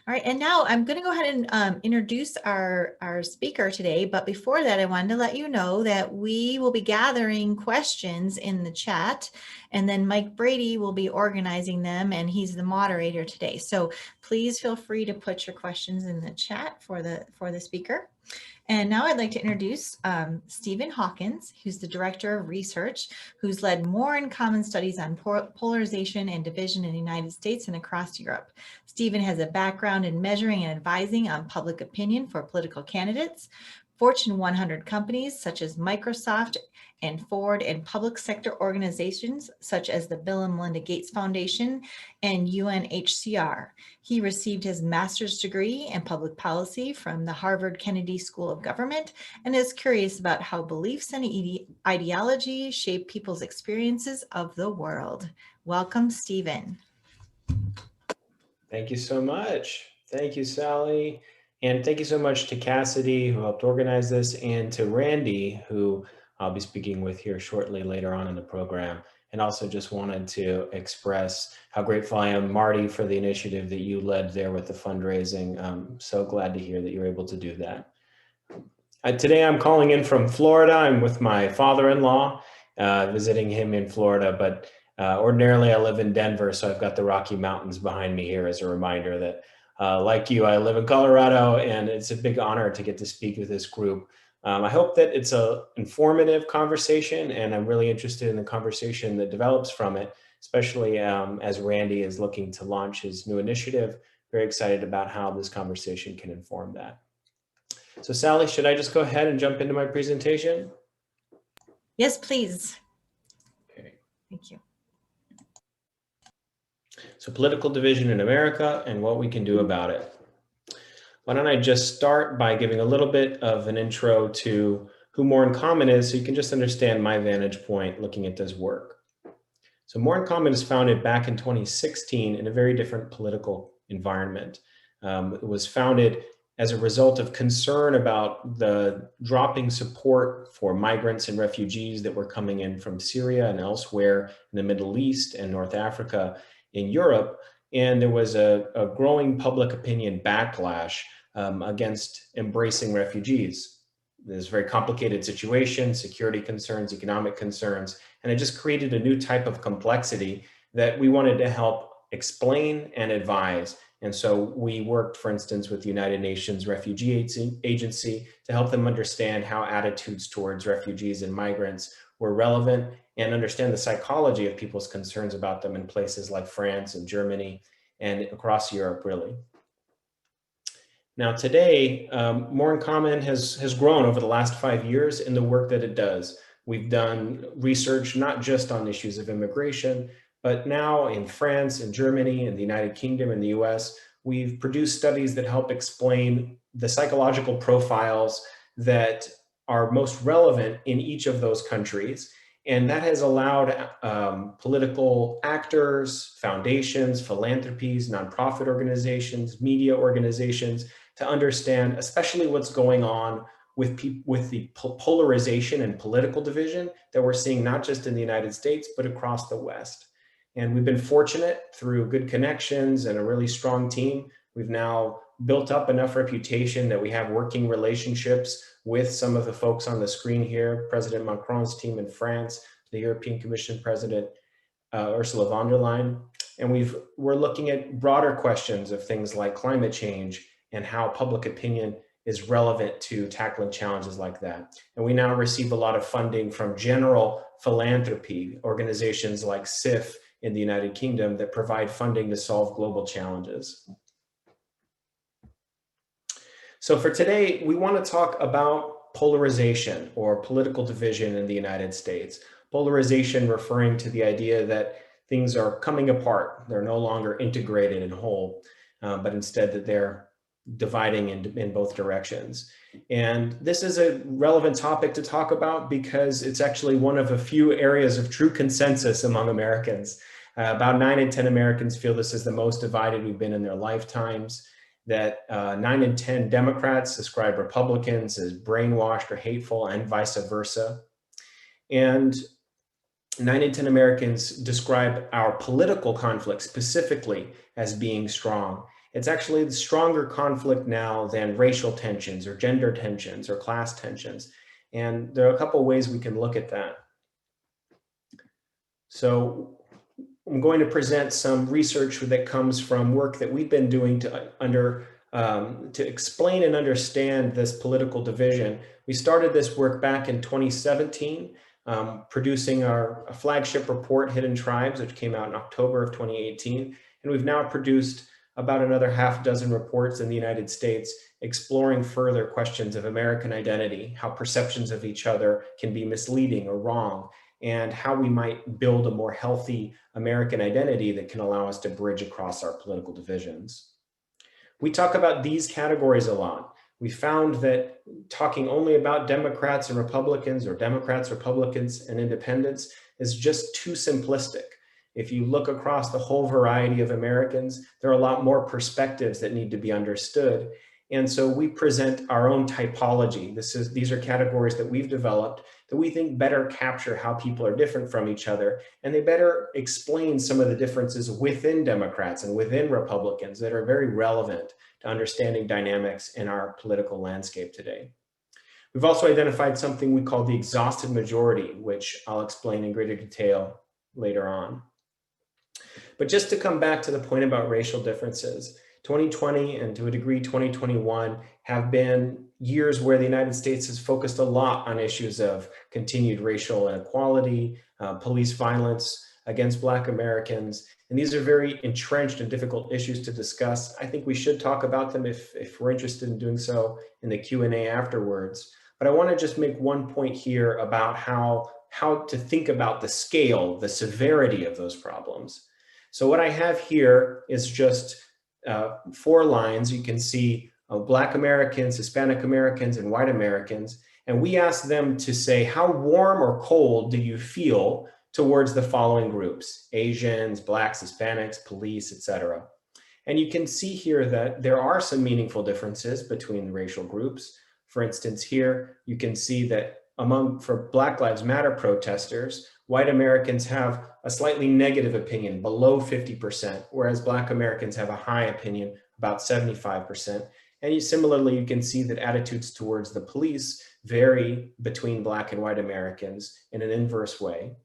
All right, and now I'm going to go ahead and introduce our speaker today. But before that, I wanted to let you know that we will be gathering questions in the chat, and then Mike Brady will be organizing them, and he's the moderator today. So please feel free to put your questions in the chat for the speaker. And now I'd like to introduce Stephen Hawkins, who's the Director of Research, who's led more in common studies on polarization and division in the United States and across Europe. Stephen has a background in measuring and advising on public opinion for political candidates, Fortune 100 companies such as Microsoft and Ford, and public sector organizations such as the Bill and Melinda Gates Foundation and UNHCR. He received his master's degree in public policy from the Harvard Kennedy School of Government and is curious about how beliefs and ideology shape people's experiences of the world. Welcome, Stephen. Thank you so much. Thank you, Sally. And thank you so much to Cassidy, who helped organize this, and to Randy, who I'll be speaking with here shortly later on in the program. And also just wanted to express how grateful I am, Marty, for the initiative that you led there with the fundraising. I'm so glad to hear that you're able to do that. Today I'm calling in from Florida. I'm with my father-in-law, visiting him in Florida, but ordinarily I live in Denver, so I've got the Rocky Mountains behind me here as a reminder that, like you, I live in Colorado, and it's a big honor to get to speak with this group. I hope that it's an informative conversation, and I'm really interested in the conversation that develops from it, especially as Randy is looking to launch his new initiative. Very excited about how this conversation can inform that. So Sally, should I just go ahead and jump into my presentation? Yes, please. Okay. Thank you. So political division in America and what we can do about it. Why don't I just start by giving a little bit of an intro to who More in Common is, so you can just understand my vantage point looking at this work. So More in Common is founded back in 2016 in a very different political environment. It was founded as a result of concern about the dropping support for migrants and refugees that were coming in from Syria and elsewhere in the Middle East and North Africa in Europe. And there was a growing public opinion backlash against embracing refugees. There's a very complicated situation, security concerns, economic concerns, and it just created a new type of complexity that we wanted to help explain and advise. And so we worked, for instance, with the United Nations Refugee Agency to help them understand how attitudes towards refugees and migrants were relevant and understand the psychology of people's concerns about them in places like France and Germany and across Europe, really. Now today, More in Common has grown over the last 5 years in the work that it does. We've done research not just on issues of immigration, but now in France and Germany and the United Kingdom and the US, we've produced studies that help explain the psychological profiles that are most relevant in each of those countries. And that has allowed political actors, foundations, philanthropies, nonprofit organizations, media organizations to understand especially what's going on with the polarization and political division that we're seeing not just in the United States, but across the West. And we've been fortunate through good connections and a really strong team. We've now built up enough reputation that we have working relationships with some of the folks on the screen here, President Macron's team in France, the European Commission President Ursula von der Leyen. And we're looking at broader questions of things like climate change and how public opinion is relevant to tackling challenges like that. And we now receive a lot of funding from general philanthropy, organizations like SIF in the United Kingdom that provide funding to solve global challenges. So for today, we want to talk about polarization or political division in the United States. Polarization referring to the idea that things are coming apart. They're no longer integrated and whole, but instead that they're dividing in both directions. And this is a relevant topic to talk about because it's actually one of a few areas of true consensus among Americans. About 9 in 10 Americans feel this is the most divided we've been in their lifetimes, that 9 in 10 Democrats describe Republicans as brainwashed or hateful, and vice versa. And 9 in 10 Americans describe our political conflict specifically as being strong. It's actually the stronger conflict now than racial tensions or gender tensions or class tensions. And there are a couple of ways we can look at that. So I'm going to present some research that comes from work that we've been doing to explain and understand this political division. We started this work back in 2017, producing our flagship report, Hidden Tribes, which came out in October of 2018. And we've now produced about another half dozen reports in the United States exploring further questions of American identity, how perceptions of each other can be misleading or wrong, and how we might build a more healthy American identity that can allow us to bridge across our political divisions. We talk about these categories a lot. We found that talking only about Democrats and Republicans or Democrats, Republicans, and independents is just too simplistic. If you look across the whole variety of Americans, there are a lot more perspectives that need to be understood. And so we present our own typology. These are categories that we've developed that we think better capture how people are different from each other, and they better explain some of the differences within Democrats and within Republicans that are very relevant to understanding dynamics in our political landscape today. We've also identified something we call the exhausted majority, which I'll explain in greater detail later on. But just to come back to the point about racial differences, 2020 and to a degree 2021 have been years where the United States has focused a lot on issues of continued racial inequality, police violence against Black Americans. And these are very entrenched and difficult issues to discuss. I think we should talk about them if we're interested in doing so in the Q&A afterwards. But I want to just make one point here about how to think about the scale, the severity of those problems. So what I have here is just 4 lines. You can see Black Americans, Hispanic Americans, and white Americans. And we asked them to say, how warm or cold do you feel towards the following groups: Asians, Blacks, Hispanics, police, etc. And you can see here that there are some meaningful differences between the racial groups. For instance, here you can see that for Black Lives Matter protesters, white Americans have a slightly negative opinion, below 50%, whereas Black Americans have a high opinion, about 75%. And similarly, you can see that attitudes towards the police vary between Black and white Americans in an inverse way.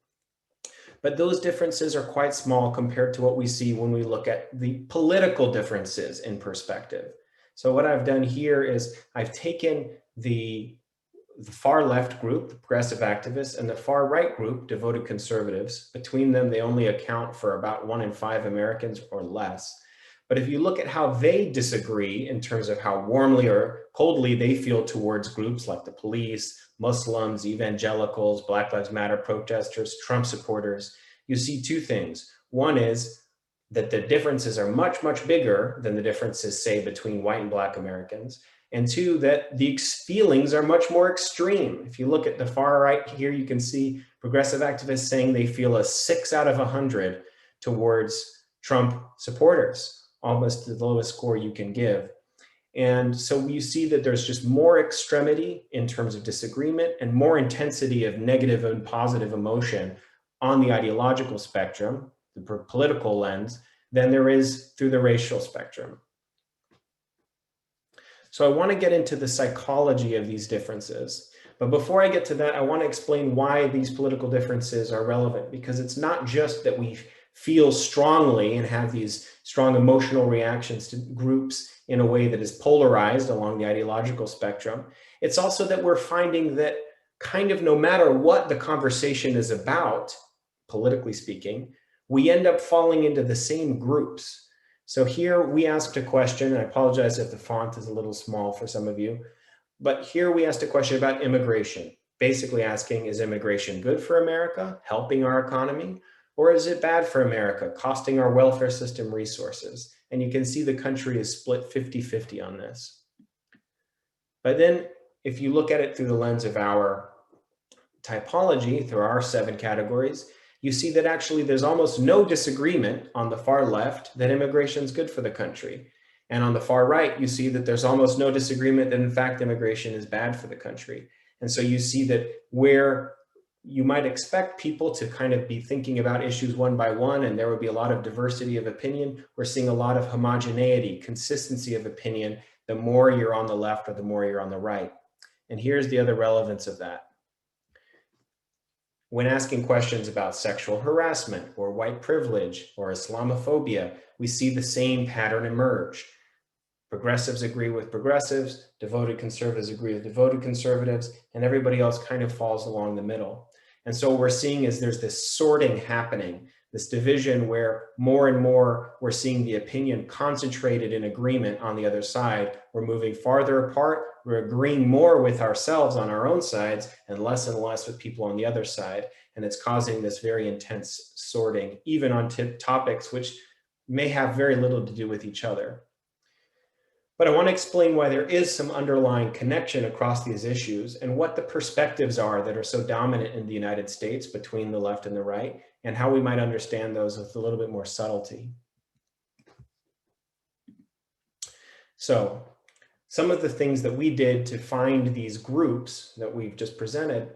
But those differences are quite small compared to what we see when we look at the political differences in perspective. So what I've done here is I've taken the far left group, the progressive activists, and the far right group, devoted conservatives. Between them, they only account for about 1 in 5 Americans or less. But if you look at how they disagree in terms of how warmly or coldly they feel towards groups like the police, Muslims, evangelicals, Black Lives Matter protesters, Trump supporters, you see 2 things. One is that the differences are much, much bigger than the differences, say, between white and Black Americans. And 2, that the feelings are much more extreme. If you look at the far right here, you can see progressive activists saying they feel a 6 out of 100 towards Trump supporters, almost the lowest score you can give. And so you see that there's just more extremity in terms of disagreement and more intensity of negative and positive emotion on the ideological spectrum, the political lens, than there is through the racial spectrum. So I want to get into the psychology of these differences. But before I get to that, I want to explain why these political differences are relevant, because it's not just that we feel strongly and have these strong emotional reactions to groups in a way that is polarized along the ideological spectrum. It's also that we're finding that kind of no matter what the conversation is about, politically speaking, we end up falling into the same groups. So here we asked a question, and I apologize if the font is a little small for some of you, but here we asked a question about immigration, basically asking, is immigration good for America, helping our economy, or is it bad for America, costing our welfare system resources? And you can see the country is split 50-50 on this. But then if you look at it through the lens of our typology, through our 7 categories, you see that actually there's almost no disagreement on the far left that immigration is good for the country. And on the far right, you see that there's almost no disagreement that in fact immigration is bad for the country. And so you see that where you might expect people to kind of be thinking about issues one by one, and there would be a lot of diversity of opinion. We're seeing a lot of homogeneity, consistency of opinion, the more you're on the left or the more you're on the right. And here's the other relevance of that. When asking questions about sexual harassment or white privilege or Islamophobia, we see the same pattern emerge. Progressives agree with progressives, devoted conservatives agree with devoted conservatives, and everybody else kind of falls along the middle. And so what we're seeing is there's this sorting happening, this division where more and more we're seeing the opinion concentrated in agreement on the other side. We're moving farther apart. We're agreeing more with ourselves on our own sides and less with people on the other side. And it's causing this very intense sorting, even on topics which may have very little to do with each other. But I want to explain why there is some underlying connection across these issues and what the perspectives are that are so dominant in the United States between the left and the right, and how we might understand those with a little bit more subtlety. So, some of the things that we did to find these groups that we've just presented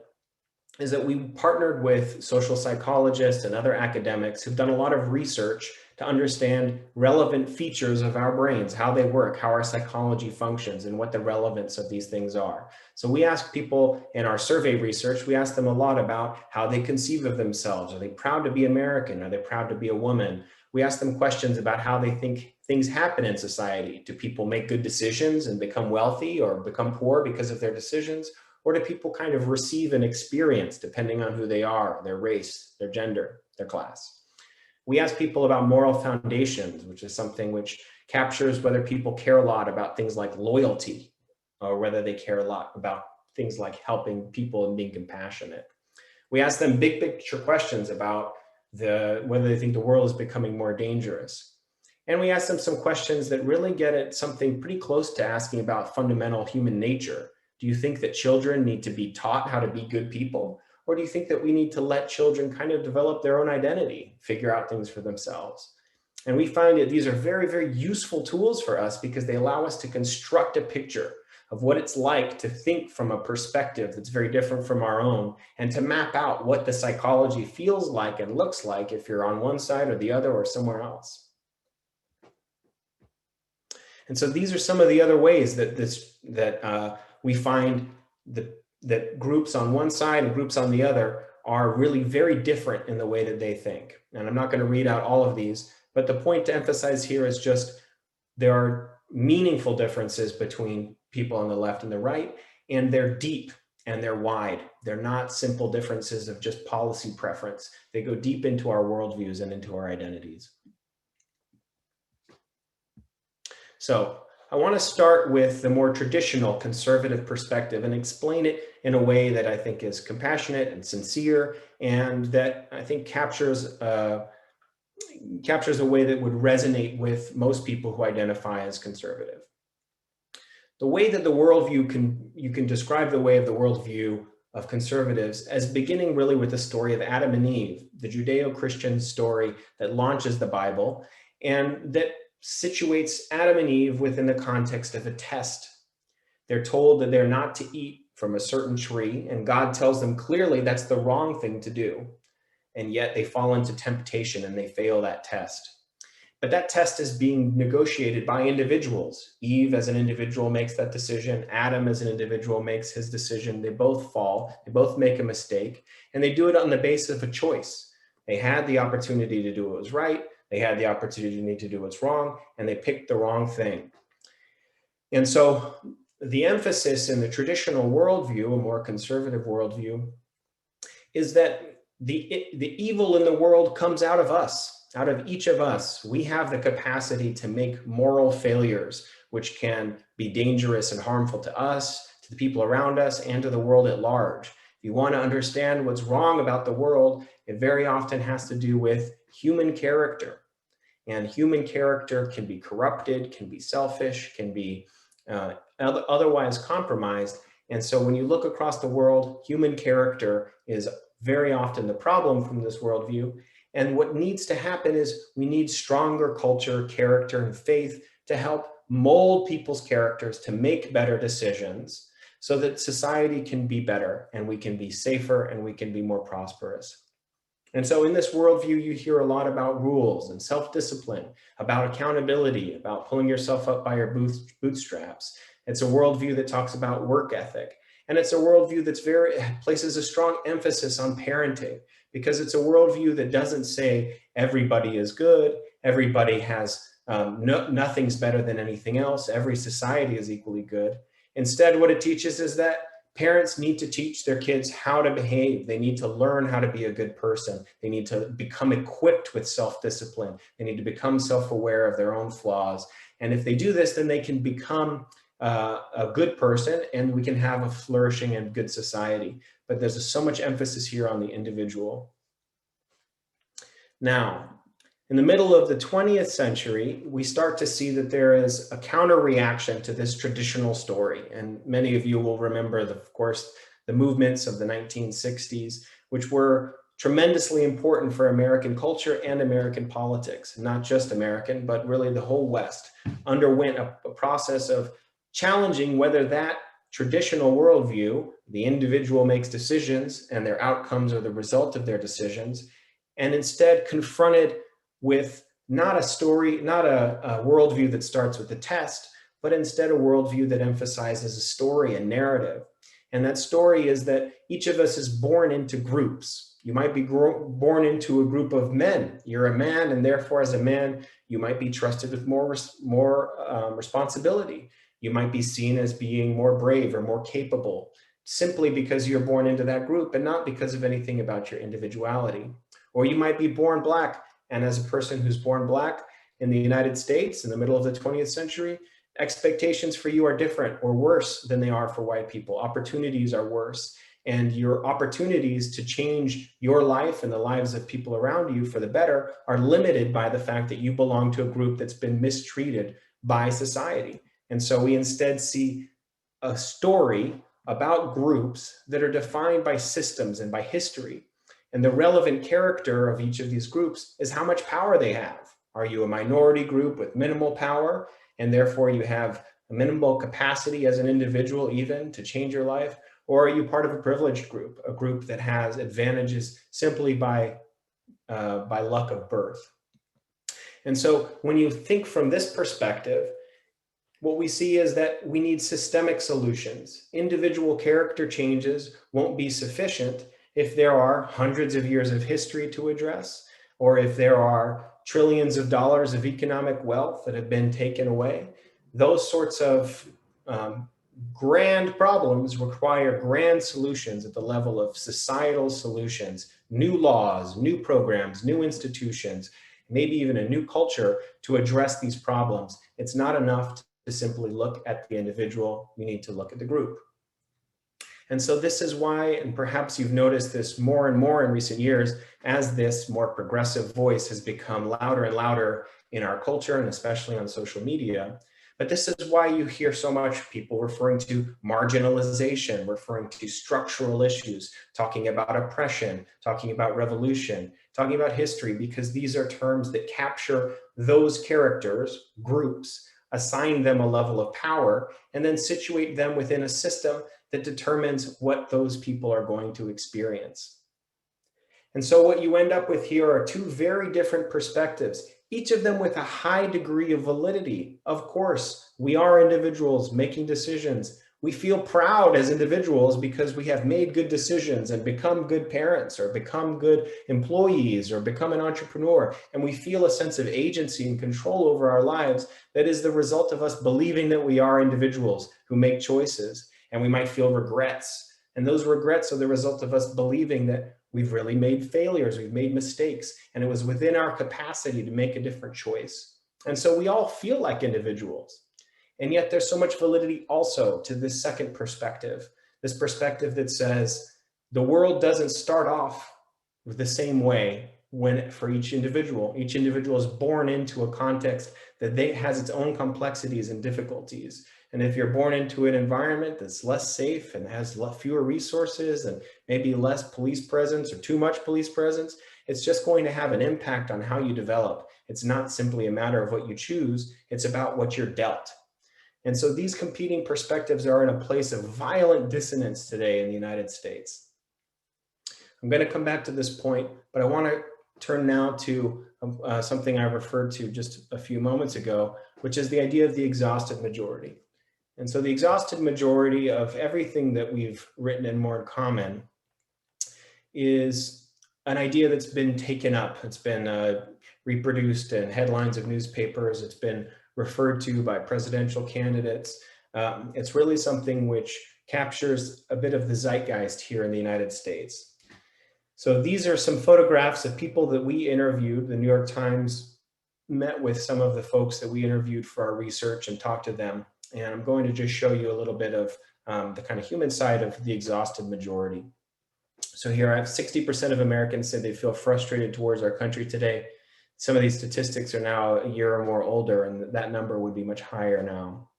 is that we partnered with social psychologists and other academics who've done a lot of research to understand relevant features of our brains, how they work, how our psychology functions, and what the relevance of these things are. So we asked people in our survey research, we asked them a lot about how they conceive of themselves. Are they proud to be American? Are they proud to be a woman? We asked them questions about how they think things happen in society. Do people make good decisions and become wealthy or become poor because of their decisions? Or do people kind of receive an experience depending on who they are, their race, their gender, their class? We ask people about moral foundations, which is something which captures whether people care a lot about things like loyalty, or whether they care a lot about things like helping people and being compassionate. We ask them big picture questions about whether they think the world is becoming more dangerous. And we ask them some questions that really get at something pretty close to asking about fundamental human nature. Do you think that children need to be taught how to be good people? Or do you think that we need to let children kind of develop their own identity, figure out things for themselves? And we find that these are very, very useful tools for us because they allow us to construct a picture of what it's like to think from a perspective that's very different from our own, and to map out what the psychology feels like and looks like if you're on one side or the other or somewhere else. And so these are some of the other ways that we find that groups on one side and groups on the other are really very different in the way that they think. And I'm not going to read out all of these, but the point to emphasize here is just there are meaningful differences between people on the left and the right, and they're deep and they're wide. They're not simple differences of just policy preference. They go deep into our worldviews and into our identities. So I want to start with the more traditional conservative perspective and explain it in a way that I think is compassionate and sincere, and that I think captures a way that would resonate with most people who identify as conservative. The way that the worldview you can describe the way of the worldview of conservatives as beginning really with the story of Adam and Eve, the Judeo-Christian story that launches the Bible, and that situates Adam and Eve within the context of a test. They're told that they're not to eat from a certain tree, and God tells them clearly that's the wrong thing to do. And yet they fall into temptation and they fail that test. But that test is being negotiated by individuals. Eve as an individual makes that decision. Adam as an individual makes his decision. They both fall, they both make a mistake, and they do it on the basis of a choice. They had the opportunity to do what was right. They had the opportunity to do what's wrong, and they picked the wrong thing. And so the emphasis in the traditional worldview, a more conservative worldview, is that the evil in the world comes out of us, out of each of us. We have the capacity to make moral failures, which can be dangerous and harmful to us, to the people around us, and to the world at large. If you want to understand what's wrong about the world, it very often has to do with human character. And human character can be corrupted, can be selfish, can be otherwise compromised. And so when you look across the world, human character is very often the problem from this worldview. And what needs to happen is we need stronger culture, character, and faith to help mold people's characters to make better decisions so that society can be better and we can be safer and we can be more prosperous. And so in this worldview, you hear a lot about rules and self-discipline, about accountability, about pulling yourself up by your bootstraps. It's a worldview that talks about work ethic. And it's a worldview that's places a strong emphasis on parenting, because it's a worldview that doesn't say everybody is good, everybody has nothing's better than anything else, every society is equally good. Instead, what it teaches is that parents need to teach their kids how to behave. They need to learn how to be a good person. They need to become equipped with self-discipline. They need to become self-aware of their own flaws. And if they do this, then they can become a good person and we can have a flourishing and good society. But there's so much emphasis here on the individual. Now, in the middle of the 20th century, we start to see that there is a counter reaction to this traditional story. And many of you will remember, of course, the movements of the 1960s, which were tremendously important for American culture and American politics. Not just American, but really the whole West underwent a process of challenging whether that traditional worldview, the individual makes decisions and their outcomes are the result of their decisions, and instead confronted with not a story, not a worldview that starts with a test, but instead a worldview that emphasizes a story, a narrative. And that story is that each of us is born into groups. You might be born into a group of men. You're a man, and therefore as a man, you might be trusted with more responsibility. You might be seen as being more brave or more capable, simply because you're born into that group and not because of anything about your individuality. Or you might be born Black, and as a person who's born Black in the United States in the middle of the 20th century, expectations for you are different or worse than they are for white people. Opportunities are worse, and your opportunities to change your life and the lives of people around you for the better are limited by the fact that you belong to a group that's been mistreated by society. And so we instead see a story about groups that are defined by systems and by history. And the relevant character of each of these groups is how much power they have. Are you a minority group with minimal power, and therefore you have a minimal capacity as an individual even to change your life? Or are you part of a privileged group, a group that has advantages simply by luck of birth? And so when you think from this perspective, what we see is that we need systemic solutions. Individual character changes won't be sufficient if there are hundreds of years of history to address, or if there are trillions of dollars of economic wealth that have been taken away. Those sorts of grand problems require grand solutions at the level of societal solutions, new laws, new programs, new institutions, maybe even a new culture to address these problems. It's not enough to simply look at the individual, you need to look at the group. And so this is why, and perhaps you've noticed this more and more in recent years, as this more progressive voice has become louder and louder in our culture, and especially on social media. But this is why you hear so much people referring to marginalization, referring to structural issues, talking about oppression, talking about revolution, talking about history, because these are terms that capture those characters, groups, assign them a level of power, and then situate them within a system that determines what those people are going to experience. And so what you end up with here are two very different perspectives, each of them with a high degree of validity. Of course, we are individuals making decisions. We feel proud as individuals because we have made good decisions and become good parents or become good employees or become an entrepreneur. And we feel a sense of agency and control over our lives that is the result of us believing that we are individuals who make choices. And we might feel regrets. And those regrets are the result of us believing that we've really made failures, we've made mistakes, and it was within our capacity to make a different choice. And so we all feel like individuals. And yet there's so much validity also to this second perspective, this perspective that says the world doesn't start off with the same way for each individual. Each individual is born into a context that has its own complexities and difficulties. And if you're born into an environment that's less safe and has fewer resources and maybe less police presence or too much police presence, it's just going to have an impact on how you develop. It's not simply a matter of what you choose, it's about what you're dealt. And so these competing perspectives are in a place of violent dissonance today in the United States. I'm going to come back to this point, but I want to turn now to something I referred to just a few moments ago, which is the idea of the exhausted majority. And so the exhausted majority of everything that we've written in More in Common is an idea that's been taken up. It's been reproduced in headlines of newspapers. It's been referred to by presidential candidates. It's really something which captures a bit of the zeitgeist here in the United States. So these are some photographs of people that we interviewed. The New York Times met with some of the folks that we interviewed for our research and talked to them. And I'm going to just show you a little bit of the kind of human side of the exhausted majority. So here I have 60% of Americans say they feel frustrated towards our country today. Some of these statistics are now a year or more older, and that number would be much higher now.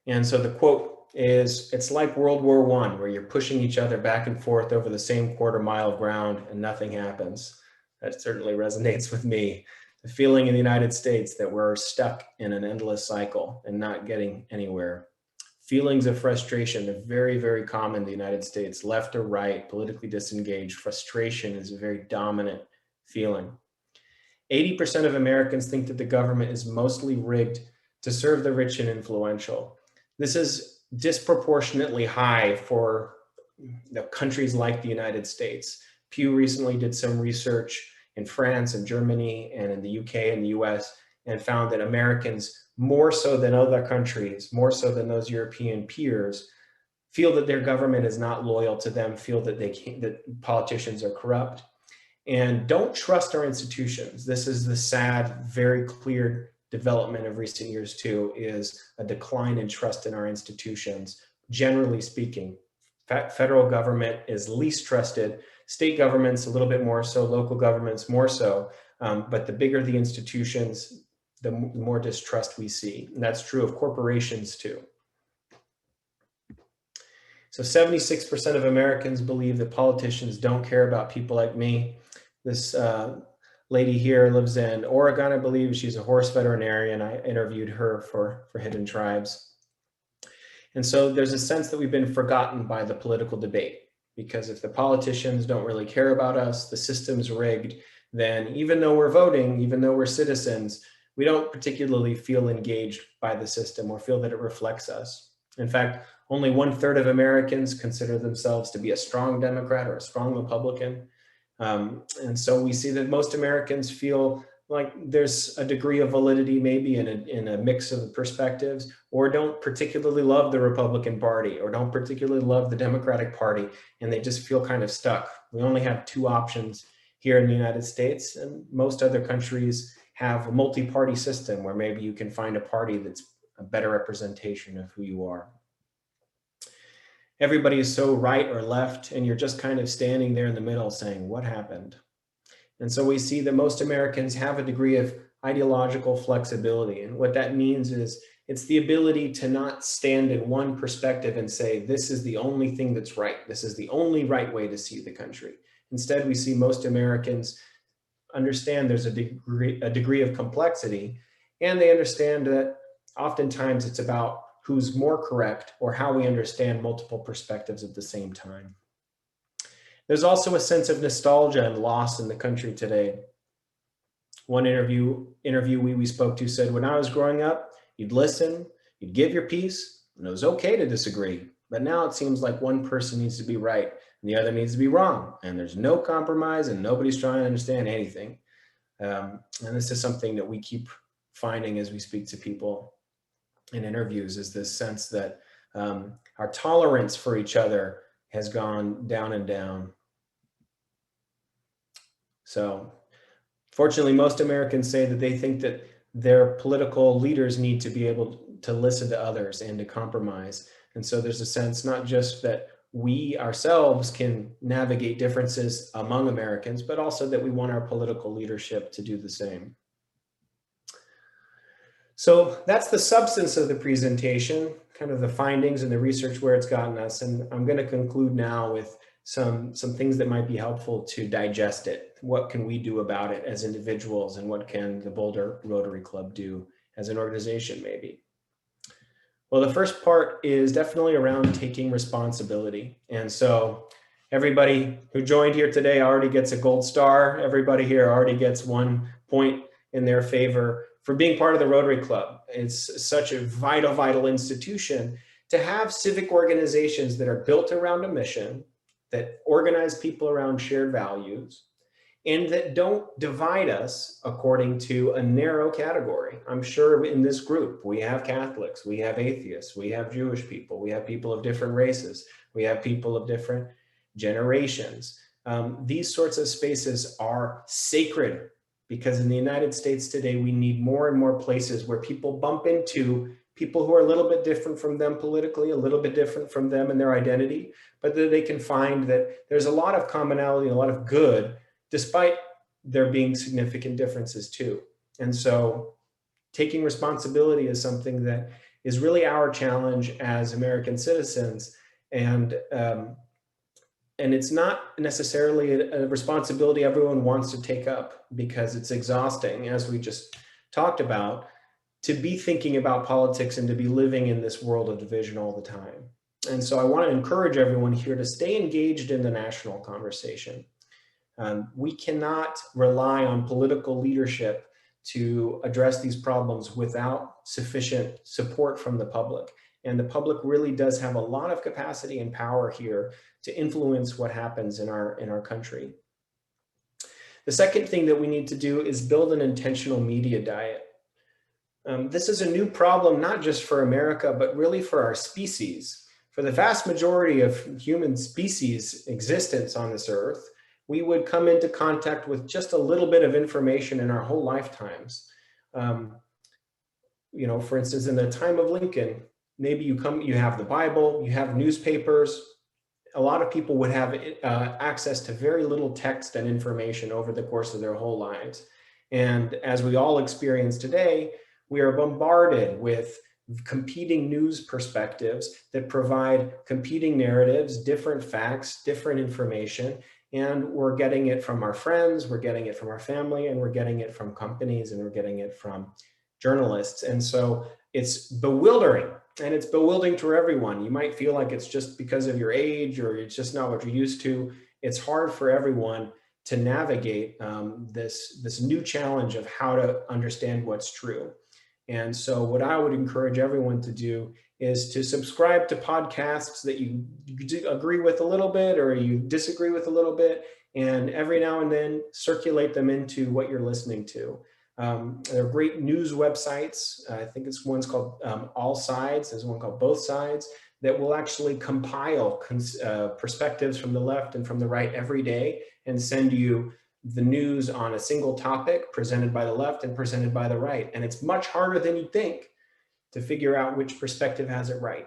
And so the quote is, "It's like World War I, where you're pushing each other back and forth over the same quarter mile of ground and nothing happens." That certainly resonates with me. The feeling in the United States that we're stuck in an endless cycle and not getting anywhere. Feelings of frustration are very, very common in the United States, left or right, politically disengaged. Frustration is a very dominant feeling. 80% of Americans think that the government is mostly rigged to serve the rich and influential. This is disproportionately high for countries like the United States. Pew recently did some research in France and Germany and in the UK and the US and found that Americans, more so than other countries, more so than those European peers, feel that their government is not loyal to them, feel that that politicians are corrupt, and don't trust our institutions. This is the sad, very clear development of recent years too, is a decline in trust in our institutions. Generally speaking, federal government is least trusted, state governments a little bit more so, local governments more so, but the bigger the institutions, the more distrust we see. And that's true of corporations too. So 76% of Americans believe that politicians don't care about people like me. This lady here lives in Oregon, I believe. She's a horse veterinarian. I interviewed her for Hidden Tribes. And so there's a sense that we've been forgotten by the political debate, because if the politicians don't really care about us, the system's rigged, then even though we're voting, even though we're citizens, we don't particularly feel engaged by the system or feel that it reflects us. In fact, only 1/3 of Americans consider themselves to be a strong Democrat or a strong Republican. And so we see that most Americans feel like there's a degree of validity maybe in a mix of perspectives, or don't particularly love the Republican Party or don't particularly love the Democratic Party, and they just feel kind of stuck. We only have two options here in the United States, and most other countries have a multi-party system where maybe you can find a party that's a better representation of who you are. Everybody is so right or left, and you're just kind of standing there in the middle saying, what happened? And so we see that most Americans have a degree of ideological flexibility. And what that means is it's the ability to not stand in one perspective and say, this is the only thing that's right. This is the only right way to see the country. Instead, we see most Americans understand there's a degree of complexity, and they understand that oftentimes it's about who's more correct or how we understand multiple perspectives at the same time. There's also a sense of nostalgia and loss in the country today. One interviewee we spoke to said, when I was growing up, you'd listen, you'd give your piece, and it was okay to disagree. But now it seems like one person needs to be right and the other needs to be wrong. And there's no compromise and nobody's trying to understand anything. And this is something that we keep finding as we speak to people in interviews, is this sense that our tolerance for each other has gone down and down. So fortunately, most Americans say that they think that their political leaders need to be able to listen to others and to compromise. And so there's a sense not just that we ourselves can navigate differences among Americans, but also that we want our political leadership to do the same. So that's the substance of the presentation, kind of the findings and the research where it's gotten us. And I'm going to conclude now with some things that might be helpful to digest it. What can we do about it as individuals, and what can the Boulder Rotary Club do as an organization maybe? Well, the first part is definitely around taking responsibility. And so everybody who joined here today already gets a gold star. Everybody here already gets 1 point in their favor for being part of the Rotary Club. It's such a vital, vital institution to have civic organizations that are built around a mission, that organize people around shared values, and that don't divide us according to a narrow category. I'm sure in this group, we have Catholics, we have atheists, we have Jewish people, we have people of different races, we have people of different generations. These sorts of spaces are sacred because in the United States today, we need more and more places where people bump into people who are a little bit different from them politically, a little bit different from them in their identity, but that they can find that there's a lot of commonality and a lot of good despite there being significant differences too. And so taking responsibility is something that is really our challenge as American citizens. And it's not necessarily a responsibility everyone wants to take up because it's exhausting, as we just talked about, to be thinking about politics and to be living in this world of division all the time. And so I want to encourage everyone here to stay engaged in the national conversation. We cannot rely on political leadership to address these problems without sufficient support from the public. And the public really does have a lot of capacity and power here to influence what happens in our country. The second thing that we need to do is build an intentional media diet. This is a new problem, not just for America, but really for our species. For the vast majority of human species existence on this earth, we would come into contact with just a little bit of information in our whole lifetimes. For instance, in the time of Lincoln, maybe you have the Bible, you have newspapers. A lot of people would have access to very little text and information over the course of their whole lives. And as we all experience today, we are bombarded with competing news perspectives that provide competing narratives, different facts, different information. And we're getting it from our friends, we're getting it from our family, and we're getting it from companies, and we're getting it from journalists. And so it's bewildering, and it's bewildering to everyone. You might feel like it's just because of your age or it's just not what you're used to. It's hard for everyone to navigate this new challenge of how to understand what's true. And so what I would encourage everyone to do is to subscribe to podcasts that you agree with a little bit or you disagree with a little bit, and every now and then circulate them into what you're listening to. There are great news websites. I think one's called All Sides. There's one called Both Sides that will actually compile perspectives from the left and from the right every day and send you the news on a single topic presented by the left and presented by the right. And it's much harder than you think to figure out which perspective has it right.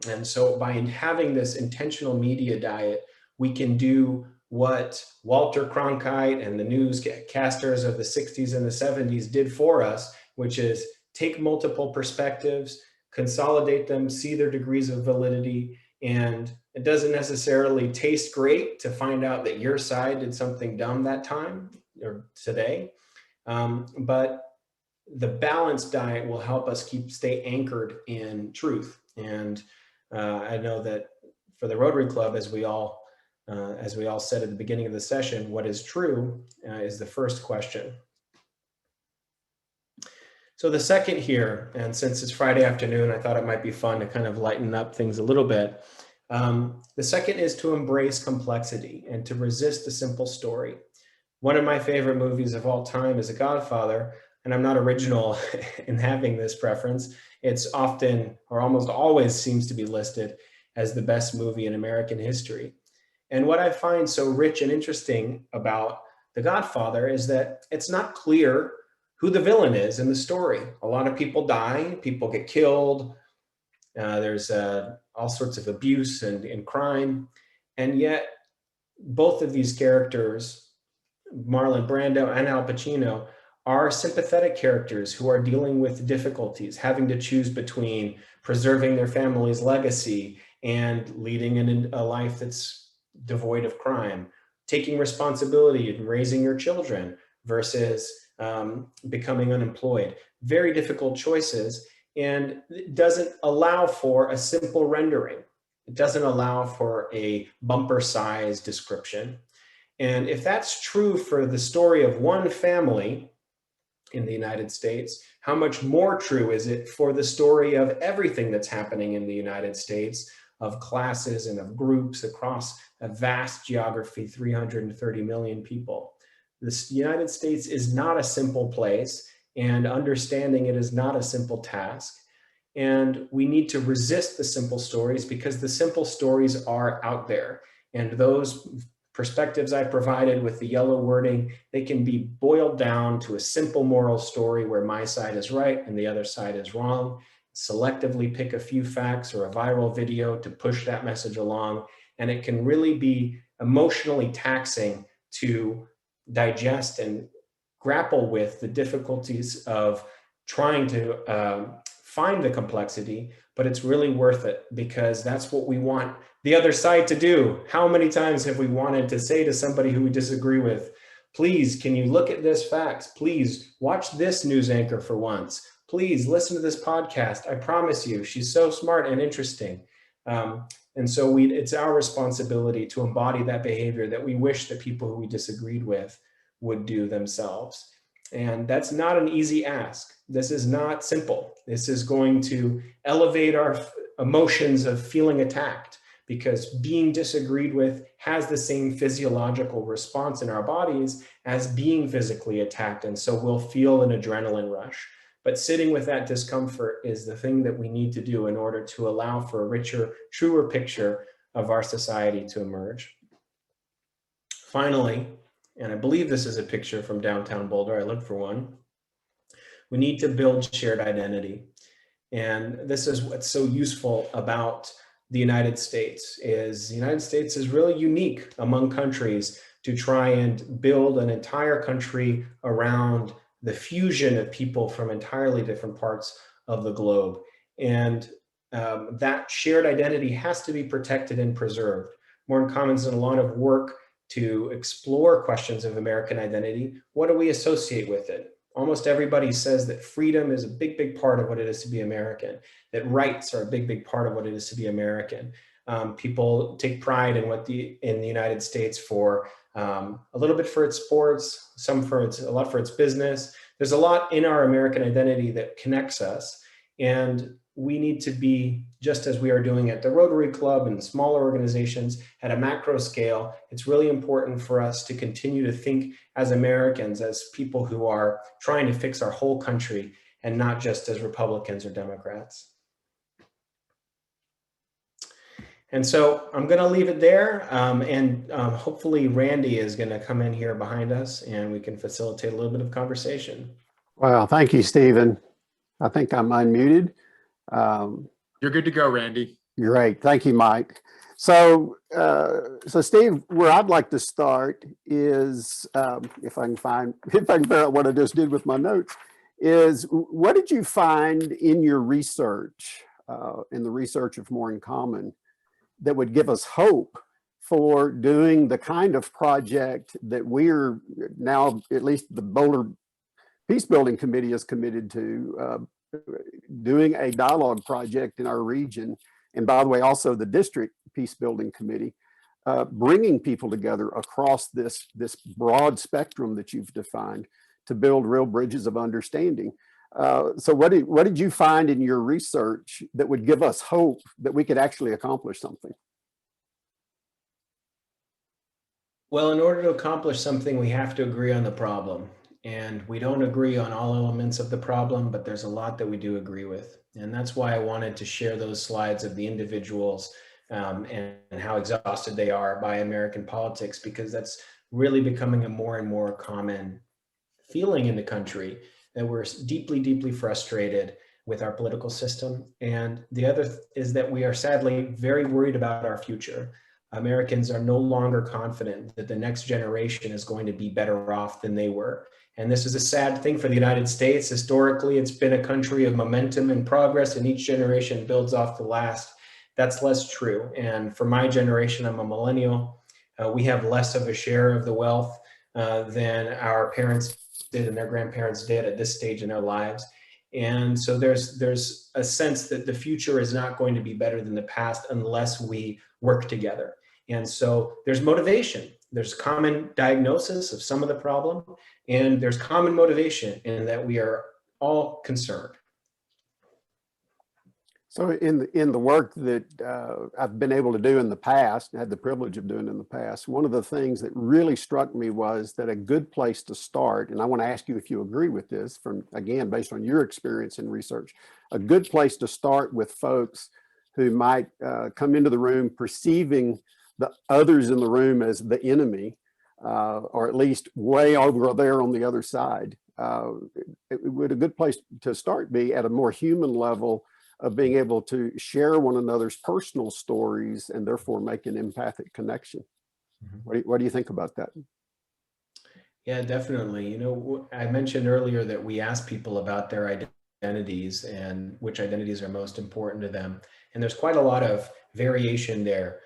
And so by having this intentional media diet, we can do what Walter Cronkite and the newscasters of the 60s and the 70s did for us, which is take multiple perspectives, consolidate them, see their degrees of validity. And it doesn't necessarily taste great to find out that your side did something dumb that time or today, but the balanced diet will help us stay anchored in truth. And I know that for the Rotary Club, as we all said at the beginning of the session, what is true is the first question. So the second here, and since it's Friday afternoon, I thought it might be fun to kind of lighten up things a little bit. The second is to embrace complexity and to resist the simple story. One of my favorite movies of all time is The Godfather, and I'm not original in having this preference. It's often, or almost always, seems to be listed as the best movie in American history. And what I find so rich and interesting about The Godfather is that it's not clear who the villain is in the story. A lot of people die, people get killed, there's all sorts of abuse and crime, and yet both of these characters, Marlon Brando and Al Pacino, are sympathetic characters who are dealing with difficulties, having to choose between preserving their family's legacy and leading a life that's devoid of crime, taking responsibility and raising your children versus becoming unemployed. Very difficult choices. and it doesn't allow for a simple rendering. It doesn't allow for a bumper size description. And if that's true for the story of one family in the United States, how much more true is it for the story of everything that's happening in the United States, of classes and of groups across a vast geography, 330 million people? The United States is not a simple place, and understanding it is not a simple task. And we need to resist the simple stories, because the simple stories are out there. And those perspectives I provided with the yellow wording, they can be boiled down to a simple moral story where my side is right and the other side is wrong. Selectively pick a few facts or a viral video to push that message along. And it can really be emotionally taxing to digest and grapple with the difficulties of trying to find the complexity, but it's really worth it, because that's what we want the other side to do. How many times have we wanted to say to somebody who we disagree with, please, can you look at this facts? Please watch this news anchor for once. Please listen to this podcast. I promise you, she's so smart and interesting. And so it's our responsibility to embody that behavior that we wish that people who we disagreed with would do themselves. And that's not an easy ask. This is not simple. This is going to elevate our emotions of feeling attacked, because being disagreed with has the same physiological response in our bodies as being physically attacked. And so we'll feel an adrenaline rush. But sitting with that discomfort is the thing that we need to do in order to allow for a richer, truer picture of our society to emerge. Finally, and I believe this is a picture from downtown Boulder, I looked for one, we need to build shared identity. And this is what's so useful about the United States, is the United States is really unique among countries to try and build an entire country around the fusion of people from entirely different parts of the globe. And that shared identity has to be protected and preserved. More in Commons done a lot of work to explore questions of American identity. What do we associate with it? Almost everybody says that freedom is a big, big part of what it is to be American, that rights are a big, big part of what it is to be American. People take pride in in the United States for a little bit for its sports, a lot for its business. There's a lot in our American identity that connects us, and we need to be, just as we are doing at the Rotary Club and smaller organizations at a macro scale, it's really important for us to continue to think as Americans, as people who are trying to fix our whole country, and not just as Republicans or Democrats. And so I'm going to leave it there, and hopefully Randy is going to come in here behind us and we can facilitate a little bit of conversation. Wow, thank you, Stephen. I think I'm unmuted. You're good to go, Randy. Great, thank you, Mike. So, Steve, where I'd like to start is, if I can figure out what I just did with my notes, is what did you find in your research, in the research of More in Common, that would give us hope for doing the kind of project that we're now, at least the Boulder Peace Building Committee is committed to, doing a dialogue project in our region, and by the way, also the District Peace Building Committee, bringing people together across this broad spectrum that you've defined to build real bridges of understanding. So what did you find in your research that would give us hope that we could actually accomplish something? Well, in order to accomplish something, we have to agree on the problem. And we don't agree on all elements of the problem, but there's a lot that we do agree with. And that's why I wanted to share those slides of the individuals and how exhausted they are by American politics, because that's really becoming a more and more common feeling in the country, that we're deeply, deeply frustrated with our political system. And the other is that we are sadly very worried about our future. Americans are no longer confident that the next generation is going to be better off than they were. And this is a sad thing for the United States. Historically, it's been a country of momentum and progress, and each generation builds off the last. That's less true. And for my generation, I'm a millennial. We have less of a share of the wealth than our parents did and their grandparents did at this stage in their lives. And so there's a sense that the future is not going to be better than the past unless we work together. And so there's motivation. There's common diagnosis of some of the problem, and there's common motivation in that we are all concerned. So in the work that I've been able to do in the past, had the privilege of doing in the past, one of the things that really struck me was that a good place to start, and I want to ask you if you agree with this from, again, based on your experience in research, a good place to start with folks who might come into the room perceiving the others in the room as the enemy, or at least way over there on the other side. Would a good place to start be at a more human level of being able to share one another's personal stories and therefore make an empathic connection? What do you think about that? Yeah, definitely. You know, I mentioned earlier that we ask people about their identities and which identities are most important to them. And there's quite a lot of variation there.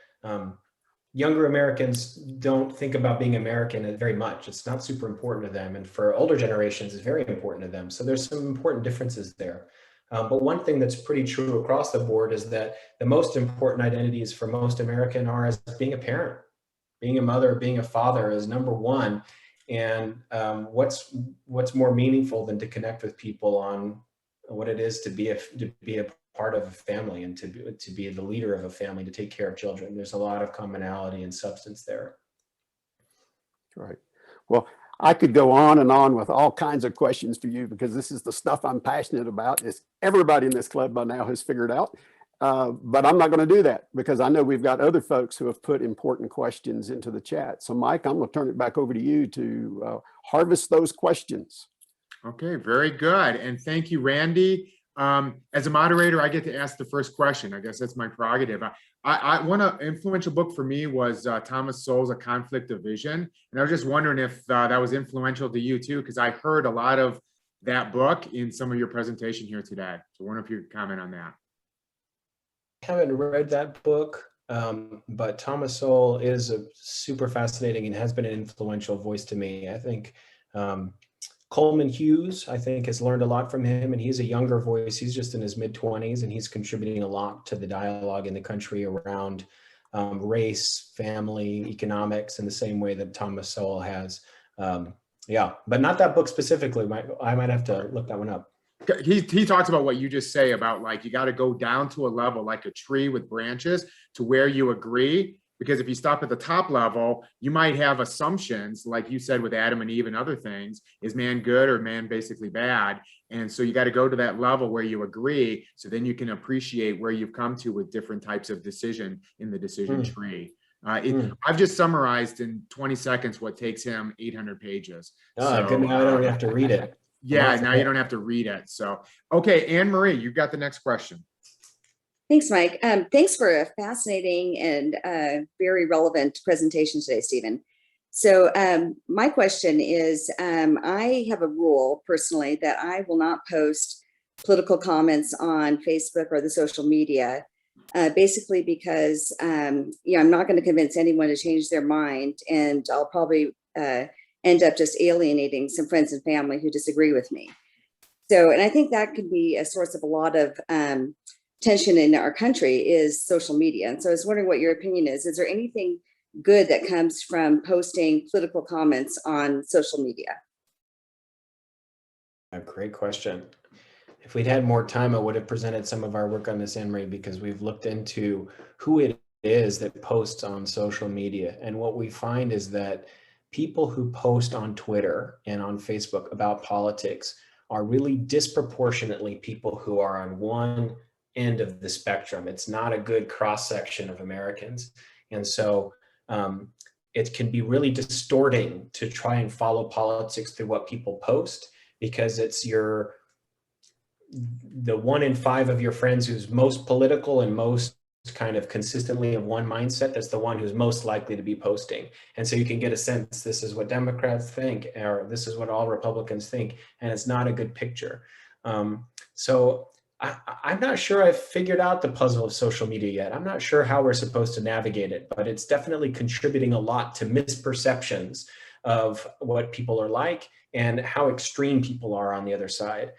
Younger Americans don't think about being American very much. It's not super important to them. And for older generations, it's very important to them. So there's some important differences there. But one thing that's pretty true across the board is that the most important identities for most American are as being a parent, being a mother, being a father is number one. And what's more meaningful than to connect with people on what it is to be a part of a family and to be the leader of a family, to take care of children. There's a lot of commonality and substance there. Right. Well, I could go on and on with all kinds of questions for you because this is the stuff I'm passionate about, as everybody in this club by now has figured out. But I'm not going to do that because I know we've got other folks who have put important questions into the chat. So Mike, I'm going to turn it back over to you to harvest those questions. Okay, very good. And thank you, Randy. As a moderator, I get to ask the first question. I guess that's my prerogative. One influential book for me was Thomas Sowell's A Conflict of Vision. And I was just wondering if that was influential to you too, because I heard a lot of that book in some of your presentation here today. So I wonder if you could comment on that. I haven't read that book, but Thomas Sowell is a super fascinating and has been an influential voice to me. I think Coleman Hughes, I think, has learned a lot from him, and he's a younger voice. He's just in his mid-20s, and he's contributing a lot to the dialogue in the country around race, family, economics, in the same way that Thomas Sowell has. Yeah, but not that book specifically. I might have to look that one up. He talks about what you just say about, like, you got to go down to a level like a tree with branches to where you agree. Because if you stop at the top level, you might have assumptions, like you said with Adam and Eve and other things. Is man good or man basically bad? And so you got to go to that level where you agree, so then you can appreciate where you've come to with different types of decision in the decision tree. I've just summarized in 20 seconds what takes him 800 pages. Oh, good. Now I don't have to read it. Yeah, now you don't have to read it. So, okay, Anne Marie, you've got the next question. Thanks, Mike. Thanks for a fascinating and very relevant presentation today, Stephen. So my question is, I have a rule personally that I will not post political comments on Facebook or the social media, basically because I'm not going to convince anyone to change their mind, and I'll probably end up just alienating some friends and family who disagree with me. So, and I think that could be a source of a lot of tension in our country is social media. And so I was wondering what your opinion is. Is there anything good that comes from posting political comments on social media? A great question. If we'd had more time, I would have presented some of our work on this, Anne-Marie, because we've looked into who it is that posts on social media. And what we find is that people who post on Twitter and on Facebook about politics are really disproportionately people who are on one end of the spectrum. It's not a good cross-section of Americans. And so it can be really distorting to try and follow politics through what people post, because it's the 1 in 5 of your friends who's most political and most kind of consistently of one mindset, that's the one who's most likely to be posting. And so you can get a sense, this is what Democrats think, or this is what all Republicans think, and it's not a good picture. So I'm not sure I've figured out the puzzle of social media yet. I'm not sure how we're supposed to navigate it, but it's definitely contributing a lot to misperceptions of what people are like and how extreme people are on the other side.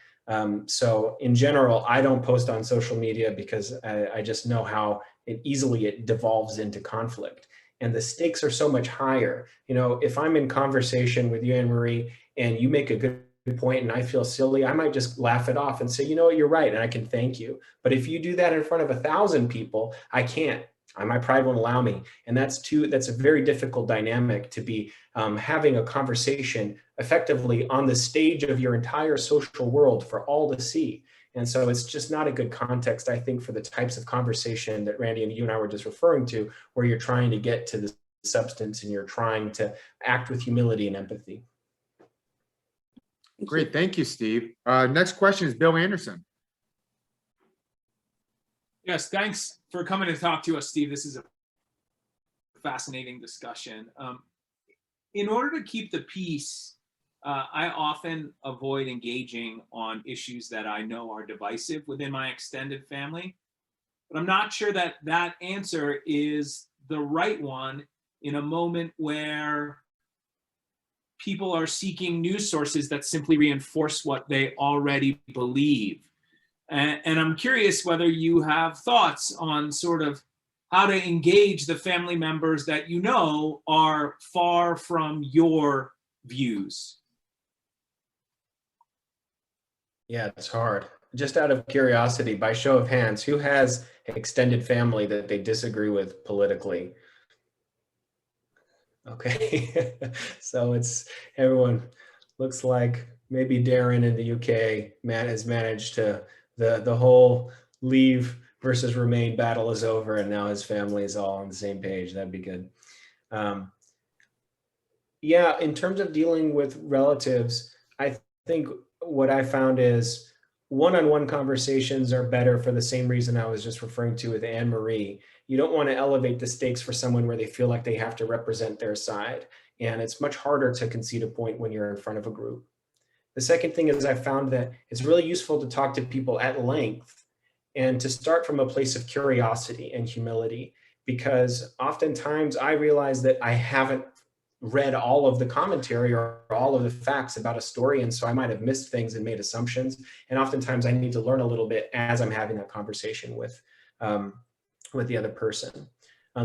So in general, I don't post on social media because I just know how easily it devolves into conflict. And the stakes are so much higher. You know, if I'm in conversation with you, Anne Marie, and you make a good point and I feel silly, I might just laugh it off and say, you know what, you're right, and I can thank you. But if you do that in front of 1,000 people, I can't. My pride won't allow me. And that's a very difficult dynamic to be having a conversation effectively on the stage of your entire social world for all to see. And so it's just not a good context, I think, for the types of conversation that Randy and you and I were just referring to, where you're trying to get to the substance and you're trying to act with humility and empathy. Great, thank you, Steve. Next question is Bill Anderson. Yes, thanks for coming to talk to us, Steve. This is a fascinating discussion. In order to keep the peace, I often avoid engaging on issues that I know are divisive within my extended family. But I'm not sure that that answer is the right one in a moment where people are seeking news sources that simply reinforce what they already believe. And I'm curious whether you have thoughts on sort of how to engage the family members that you know are far from your views. Yeah, it's hard. Just out of curiosity, by show of hands, who has an extended family that they disagree with politically? Okay, so it's everyone. Looks like maybe Darren in the UK has managed to, the whole leave versus remain battle is over, and now his family is all on the same page. That'd be good. Yeah, in terms of dealing with relatives, I think what I found is one-on-one conversations are better for the same reason I was just referring to with Anne Marie. You don't want to elevate the stakes for someone where they feel like they have to represent their side. And it's much harder to concede a point when you're in front of a group. The second thing is I found that it's really useful to talk to people at length and to start from a place of curiosity and humility, because oftentimes I realize that I haven't read all of the commentary or all of the facts about a story. And so I might have missed things and made assumptions. And oftentimes I need to learn a little bit as I'm having that conversation with the other person.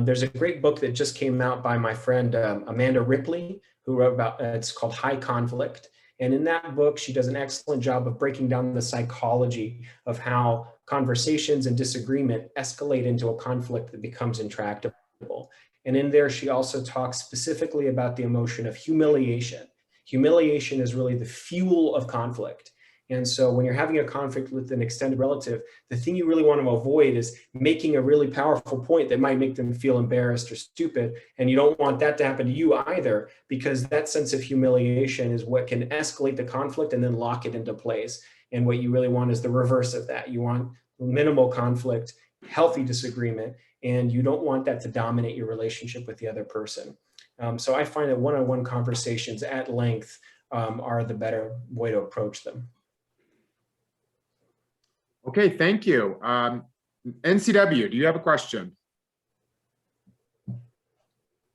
There's a great book that just came out by my friend, Amanda Ripley, who wrote about, it's called High Conflict. And in that book, she does an excellent job of breaking down the psychology of how conversations and disagreement escalate into a conflict that becomes intractable. And in there, she also talks specifically about the emotion of humiliation. Humiliation is really the fuel of conflict. And so when you're having a conflict with an extended relative, the thing you really want to avoid is making a really powerful point that might make them feel embarrassed or stupid. And you don't want that to happen to you either, because that sense of humiliation is what can escalate the conflict and then lock it into place. And what you really want is the reverse of that. You want minimal conflict, healthy disagreement, and you don't want that to dominate your relationship with the other person. So I find that one-on-one conversations at length are the better way to approach them. Okay, thank you. NCW, do you have a question?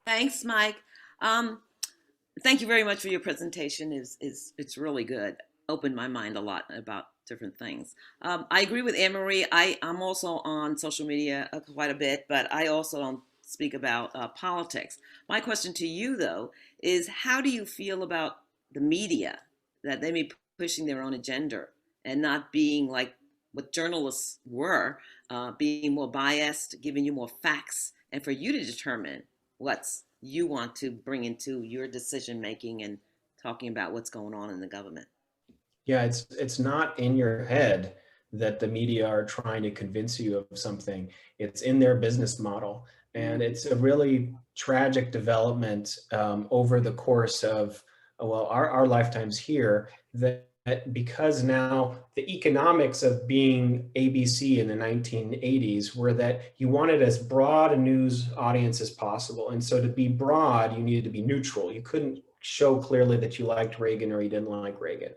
Thanks, Mike. Thank you very much for your presentation. It's really good. Opened my mind a lot about different things. I agree with Anne Marie. I'm also on social media quite a bit, but I also don't speak about politics. My question to you, though, is how do you feel about the media, that they may be pushing their own agenda and not being like what journalists were, being more biased, giving you more facts, and for you to determine what you want to bring into your decision making and talking about what's going on in the government? Yeah, it's not in your head that the media are trying to convince you of something. It's in their business model. And it's a really tragic development over the course of, well, our lifetimes here, that because now the economics of being ABC in the 1980s were that you wanted as broad a news audience as possible. And so to be broad, you needed to be neutral. You couldn't show clearly that you liked Reagan or you didn't like Reagan.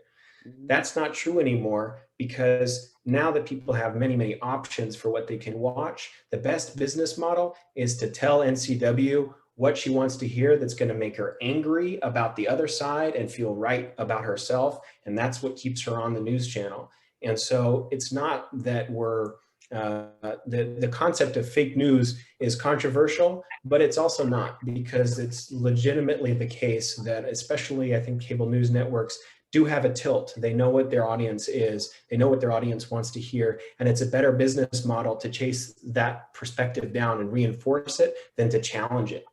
That's not true anymore, because now that people have many, many options for what they can watch, the best business model is to tell NCW what she wants to hear that's going to make her angry about the other side and feel right about herself. And that's what keeps her on the news channel. And so it's not that we're, the concept of fake news is controversial, but it's also not, because it's legitimately the case that, especially I think cable news networks do have a tilt. They know what their audience is. They know what their audience wants to hear. And it's a better business model to chase that perspective down and reinforce it than to challenge it.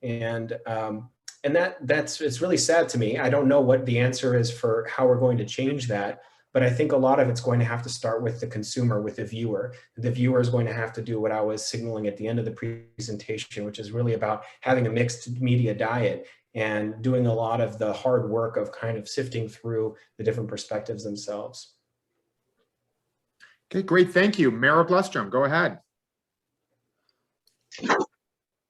And it's really sad to me. I don't know what the answer is for how we're going to change that, but I think a lot of it's going to have to start with the consumer, with the viewer. The viewer is going to have to do what I was signaling at the end of the presentation, which is really about having a mixed media diet and doing a lot of the hard work of kind of sifting through the different perspectives themselves. Okay, great. Thank you. Mara Blustrom, go ahead.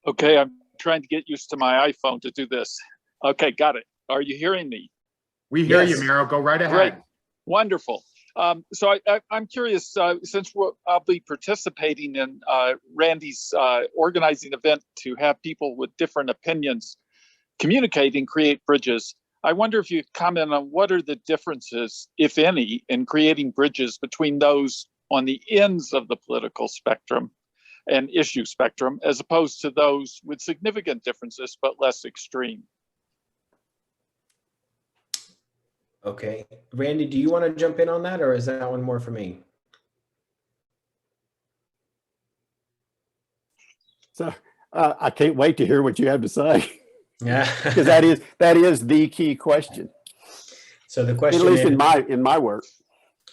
Okay, I'm trying to get used to my iPhone to do this. Okay, got it. Are you hearing me? We hear Yes. you, Mara. Go right ahead. Great. Wonderful. So I'm curious, since I'll be participating in Randy's organizing event to have people with different opinions communicate and create bridges, I wonder if you'd comment on what are the differences, if any, in creating bridges between those on the ends of the political spectrum and issue spectrum, as opposed to those with significant differences but less extreme. Okay, Randy, do you want to jump in on that, or is that one more for me? So I can't wait to hear what you have to say, Yeah, because that is the key question. So the At question least is, in my work.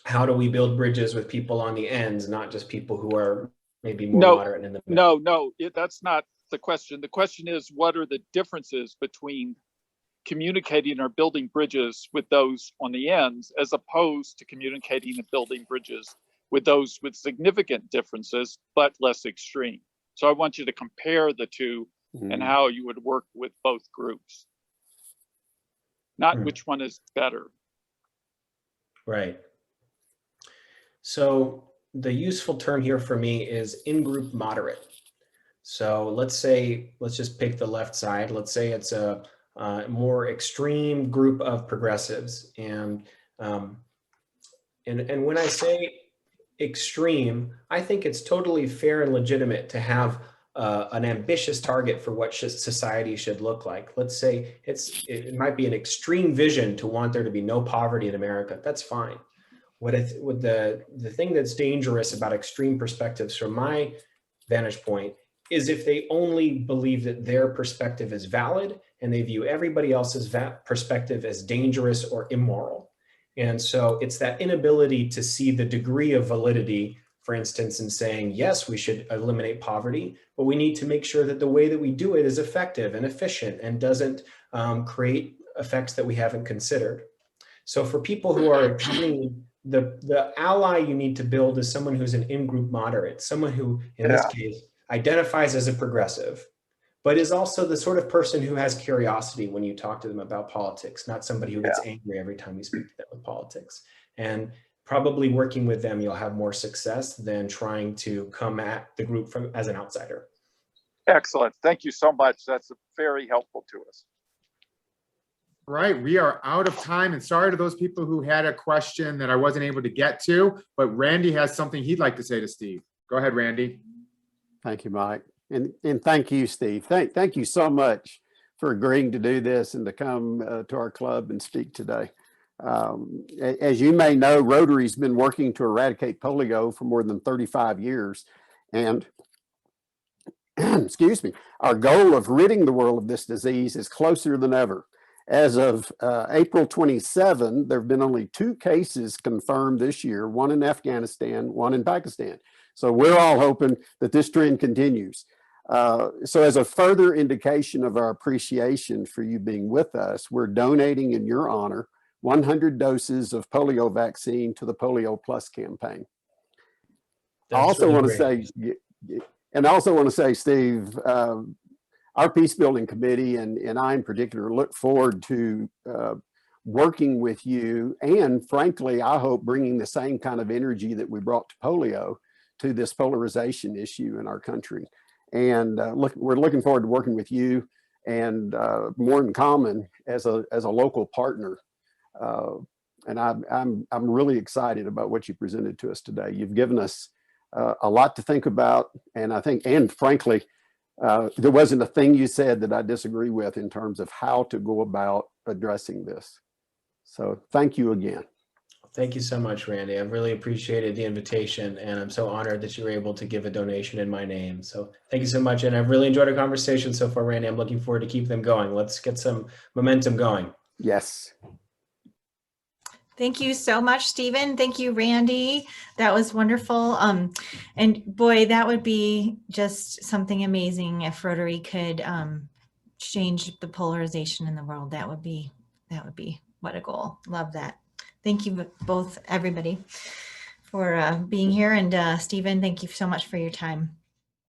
how do we build bridges with people on the ends, not just people who are maybe more moderate in the middle? No, that's not the question. The question is, what are the differences between communicating or building bridges with those on the ends, as opposed to communicating and building bridges with those with significant differences, but less extreme? So I want you to compare the two and how you would work with both groups, not which one is better. Right. So the useful term here for me is in-group moderate. So let's just pick the left side. Let's say it's a more extreme group of progressives. And when I say extreme, I think it's totally fair and legitimate to have an ambitious target for what society should look like. Let's say it might be an extreme vision to want there to be no poverty in America. That's fine. The thing that's dangerous about extreme perspectives from my vantage point is if they only believe that their perspective is valid and they view everybody else's perspective as dangerous or immoral. And so it's that inability to see the degree of validity, for instance, in saying, yes, we should eliminate poverty, but we need to make sure that the way that we do it is effective and efficient and doesn't create effects that we haven't considered. So for people who are extreme, the ally you need to build is someone who's an in-group moderate, someone who, in this case, identifies as a progressive, but is also the sort of person who has curiosity when you talk to them about politics, not somebody who gets angry every time you speak to them with politics. And probably working with them, you'll have more success than trying to come at the group as an outsider. Excellent. Thank you so much. That's very helpful to us. Right, we are out of time, and sorry to those people who had a question that I wasn't able to get to, but Randy has something he'd like to say to Steve. Go ahead, Randy. Thank you, Mike. And thank you, Steve. Thank you so much for agreeing to do this and to come to our club and speak today. As you may know, Rotary's been working to eradicate polio for more than 35 years. And excuse me, our goal of ridding the world of this disease is closer than ever. As of April 27, there have been only 2 cases confirmed this year, one in Afghanistan, one in Pakistan. So we're all hoping that this trend continues. So as a further indication of our appreciation for you being with us, we're donating in your honor 100 doses of polio vaccine to the Polio Plus campaign. I also want to say, Steve, our peace building committee and I in particular look forward to working with you, and frankly, I hope bringing the same kind of energy that we brought to polio to this polarization issue in our country. And we're looking forward to working with you and More in Common as a local partner. And I'm really excited about what you presented to us today. You've given us a lot to think about, and I think, and frankly, there wasn't a thing you said that I disagree with in terms of how to go about addressing this. So thank you again. Thank you so much, Randy. I've really appreciated the invitation, and I'm so honored that you were able to give a donation in my name. So thank you so much. And I've really enjoyed our conversation so far, Randy. I'm looking forward to keep them going. Let's get some momentum going. Yes. Thank you so much, Stephen. Thank you, Randy. That was wonderful. And boy, that would be just something amazing if Rotary could change the polarization in the world. That would be what a goal. Love that. Thank you both, everybody, for being here. And Stephen, thank you so much for your time.